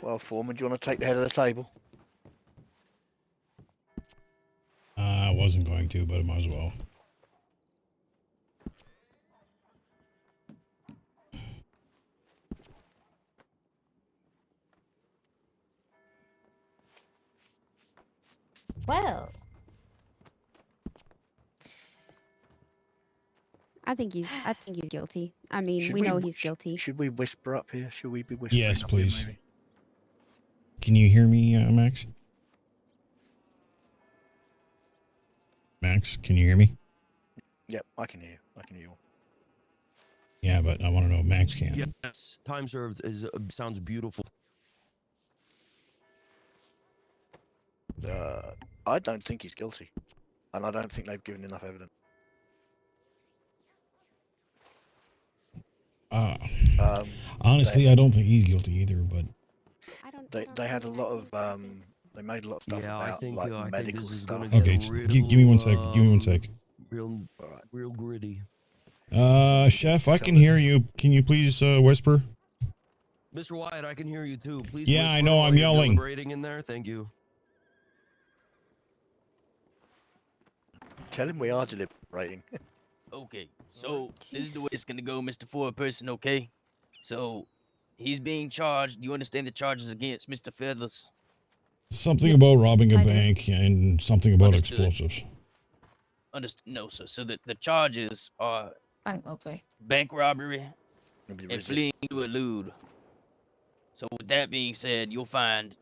Well, Foreman, do you want to take the head of the table? I wasn't going to, but I might as well. Well, I think he's guilty. I mean, we know he's guilty. Should we whisper up here? Should we be whispering Yes, up please. here, maybe? Can you hear me, Max? Max, can you hear me? Yep, I can hear you. I can hear you. Yeah, but I want to know if Max can. Yes, time served is sounds beautiful. I don't think he's guilty, and I don't think they've given enough evidence. Honestly, I don't think he's guilty either, but They had a lot of they made a lot of stuff Yeah, I about think, like I think medical this is stuff. gonna get okay, give me 1 sec. Give me 1 sec. Real gritty. Chef, I can hear you. Can you please whisper? Mr. Wyatt, I can hear you too. Please. Yeah, I whisper know, while I'm you're yelling. deliberating in there. Thank you. Tell him we are deliberating. Okay, so this is the way it's gonna go, Mr. Ford person, okay? So, he's being charged. You understand the charges against Mr. Feathers? Something about robbing a bank and something about explosives. No, sir. So the charges are bank robbery. bank robbery Maybe and resist. fleeing to elude. So with that being said, you'll find,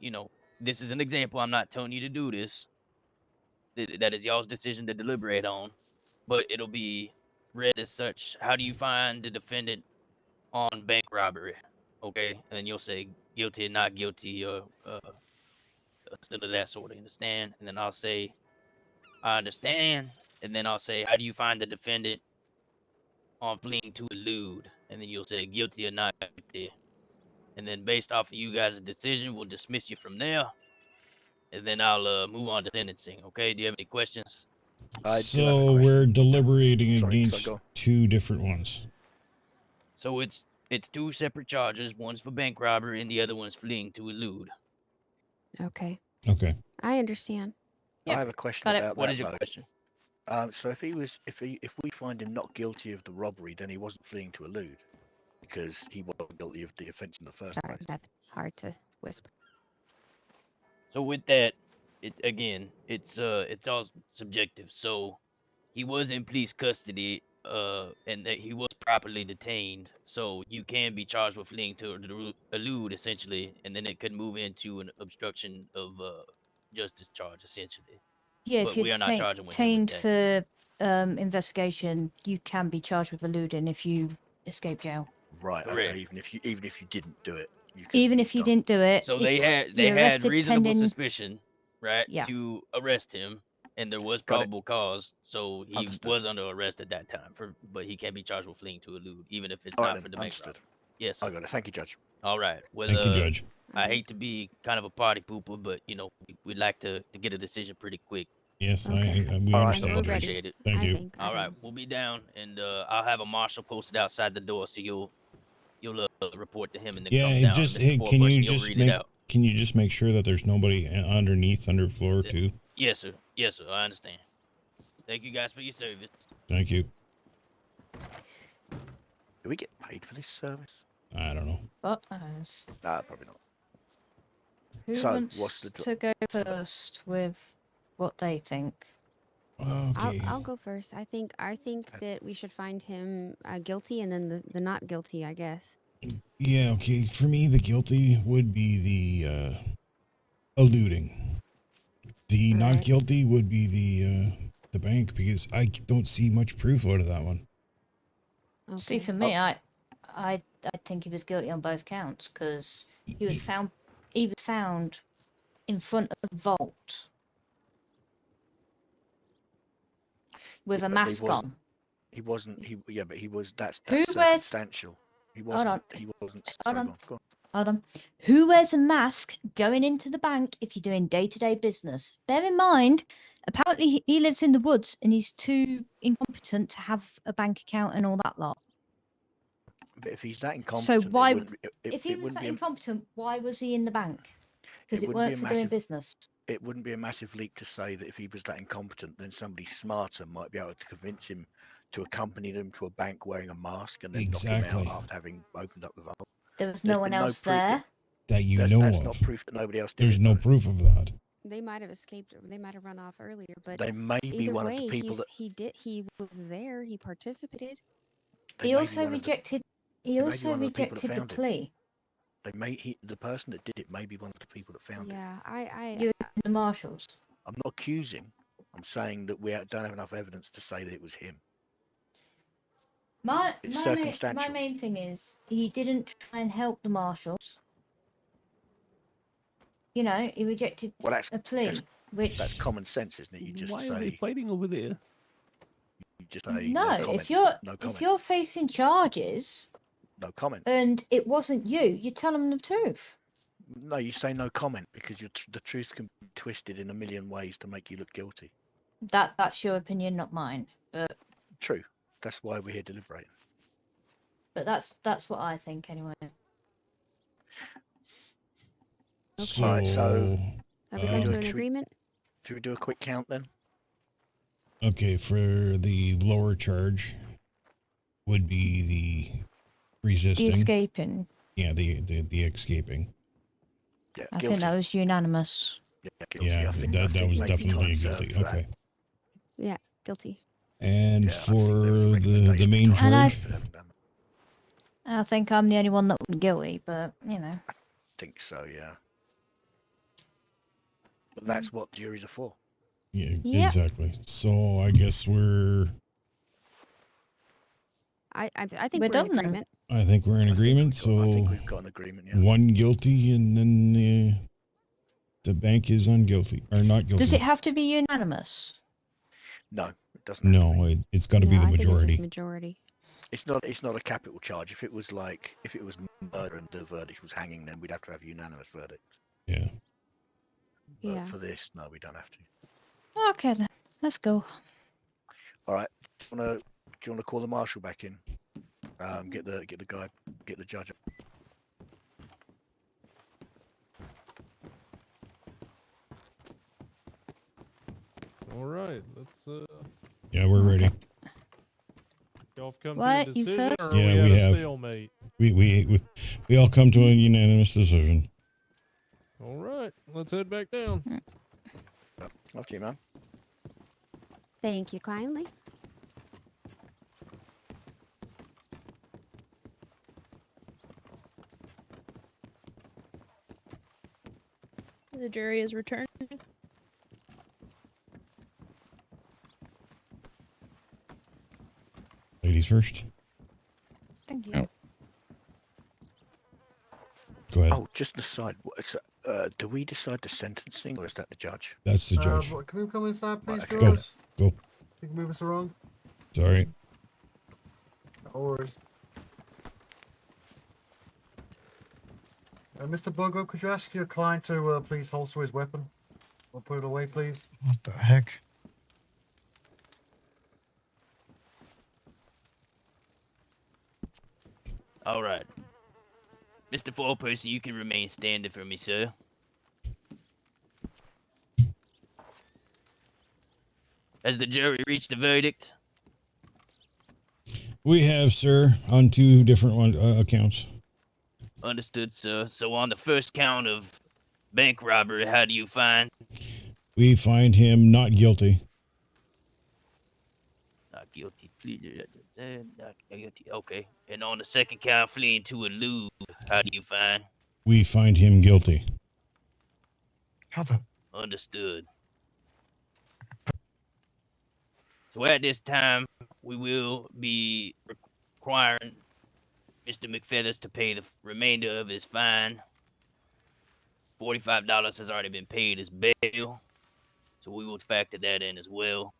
this is an example. I'm not telling you to do this. That is y'all's decision to deliberate on, but it'll be read as such. How do you find the defendant on bank robbery? Okay, and then you'll say guilty or not guilty, or instead of that sort. Understand? And then I'll say I understand, and then I'll say how do you find the defendant on fleeing to elude? And then you'll say guilty or not guilty. And then based off of you guys' decision, we'll dismiss you from there. And then I'll move on to sentencing. Okay? Do you have any questions? So we're deliberating against two different ones. So it's two separate charges. One's for bank robbery, and the other one's fleeing to elude. Okay. Okay. I understand. I have a question about that. What is your question? So if we find him not guilty of the robbery, then he wasn't fleeing to elude, because he wasn't guilty of the offence in the first Sorry, place. that's hard to whisper. So with that, it's all subjective. So he was in police custody, and that he was properly detained. So you can be charged with fleeing to elude, essentially, and then it could move into an obstruction of justice charge, essentially. Yeah, but if you're we are not charging with him with detained for investigation, you can be charged with eluding if you escape jail. Right. Correct. Okay. Even if you didn't do it. Even if you didn't do it, So they had reasonable suspicion, right, to arrest him, and there was probable cause. So he was under arrest at that time. But he can't be charged with fleeing to elude, even if it's not for the bank robbery. Yes. Sir. I got it. Thank you, Judge. All right. Well, Thank you, Judge. I hate to be kind of a party pooper, but we'd like to get a decision pretty quick. Yes, we understand. Appreciate it. Thank you. All right, we'll be down, and I'll have a marshal posted outside the door, so you'll report to him and then come down. Just Mr. Foreperson, can you just make sure that there's nobody underfloor too? Yes, sir. Yes, sir. I understand. Thank you guys for your service. Thank you. Do we get paid for this service? I don't know. But Nah, probably not. who So, wants what's the to go first with what they think? Okay. I'll go first. I think that we should find him guilty, and then the not guilty, I guess. Yeah, okay. For me, the guilty would be the eluding. The not guilty would be the bank, because I don't see much proof out of that one. Okay. See, for me, I think he was guilty on both counts, because he was found in front of the vault with a mask on. He wasn't. But he was. That's Who circumstantial. He wasn't. Hold on. He wasn't. Hold Sorry, on. go on. Hold on. Who wears a mask going into the bank if you're doing day-to-day business? Bear in mind, apparently he lives in the woods and he's too incompetent to have a bank account and all that lot. But if he's that incompetent, why- it wouldn't, If he it was wouldn't that be a, incompetent, why was he in the bank? Because it wouldn't be weren't a for doing massive business. it wouldn't be a massive leap to say that if he was that incompetent, then somebody smarter might be able to convince him to accompany them to a bank wearing a mask and then knock him Exactly. out after having opened up the vault. There was There's no one been no else proof there. That you That's know that's of. not proof that nobody else did There's it, no though. proof of that. They might have escaped. They might have run off earlier, but They may be either one way, of the people that he was there. He participated. they He may be also one of the rejected. He may be also one of the people that rejected the found him. plea. they may the person that did it may be one of the people that found it. Yeah, I You the marshals. I'm not accusing. I'm saying that we don't have enough evidence to say that it was him. My It's my circumstantial. main thing is he didn't try and help the marshals. You know, he rejected Well, that's a plea, which that's common sense, isn't it? You just Why are they say fighting over there? you just say no. no comment. If you're No if comment. you're facing charges No comment. and it wasn't you, you tell them the truth. No, you say no comment because the truth can be twisted in a million ways to make you look guilty. That's your opinion, not mine. True. That's why we're here deliberating. But that's what I think anyway. So, Alright, so have we Uh, come to an should we- agreement? should we do a quick count then? okay, for the lower charge would be the The resisting. escaping. Yeah, the escaping. Yeah, I guilty. think that was unanimous. Yeah, guilty. Yeah, I think, that was maybe definitely time a served guilty. for that. Okay. Yeah, guilty. And Yeah, I think for there was a the recommendation main for time And I- charge, served for having done that. I think I'm the only one that was guilty, but you know. I think so, yeah. But that's what juries are for. yeah, Yep. exactly. So I guess we're I think We're we're in done then. agreement. I think we're in agreement. I So think we've got an agreement, yeah. one guilty, and then the bank is unguilty or not guilty. Does it have to be unanimous? No, it doesn't have to No, be. it's got to be No, the I think it's majority. just majority. It's not a capital charge. If it was murder and the verdict was hanging, then we'd have to have a unanimous verdict. Yeah. But Yeah. for this, no, we don't have to. Okay then. Let's go. All right. Do you want to call the marshal back in? Get the judge. All right, let's. Yeah, we're ready. Y'all have come What, to a you decision, first? or Yeah, are we we at have. a stalemate? We all come to a unanimous decision. All right, let's head back down. After you, man. Thank you kindly. The jury is returned. Ladies first. Thank you. Oh. Go ahead. Oh, just an aside. Do we decide the sentencing, or is that the judge? That's the judge. Can we come inside, please, Right, okay. jurors? Go. You can move us around. Sorry. No worries. Mr. Bogo, could you ask your client to please holster his weapon? Or put it away, please? What the heck? All right. Mr. Foreperson, you can remain standing for me, sir. Has the jury reached a verdict? We have, sir, on two different accounts. Understood, sir. So on the first count of bank robbery, how do you find? We find him not guilty. Not guilty. Not guilty. Okay. And on the second count, fleeing to elude, how do you find? We find him guilty. How the? Understood. So at this time, we will be requiring Mr. McFeathers to pay the remainder of his fine. $45 has already been paid as bail, so we will factor that in as well.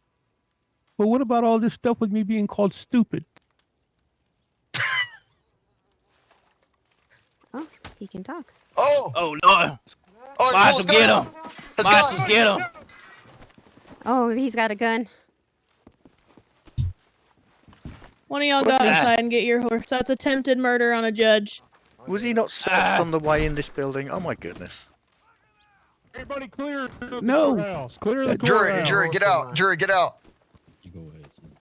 But what about all this stuff with me being called stupid? Oh, he can talk. Oh! Oh, Lord! Oh, Marshal, get him! Let's Marshal, go! get him! Oh, he's got a gun. One of y'all What's go this? outside and get your horse. That's attempted murder on a judge. Was he not searched on the way in this building? Oh my goodness. Everybody clear the courthouse. Clear the Jury, courthouse. jury, get out. Jury, get out.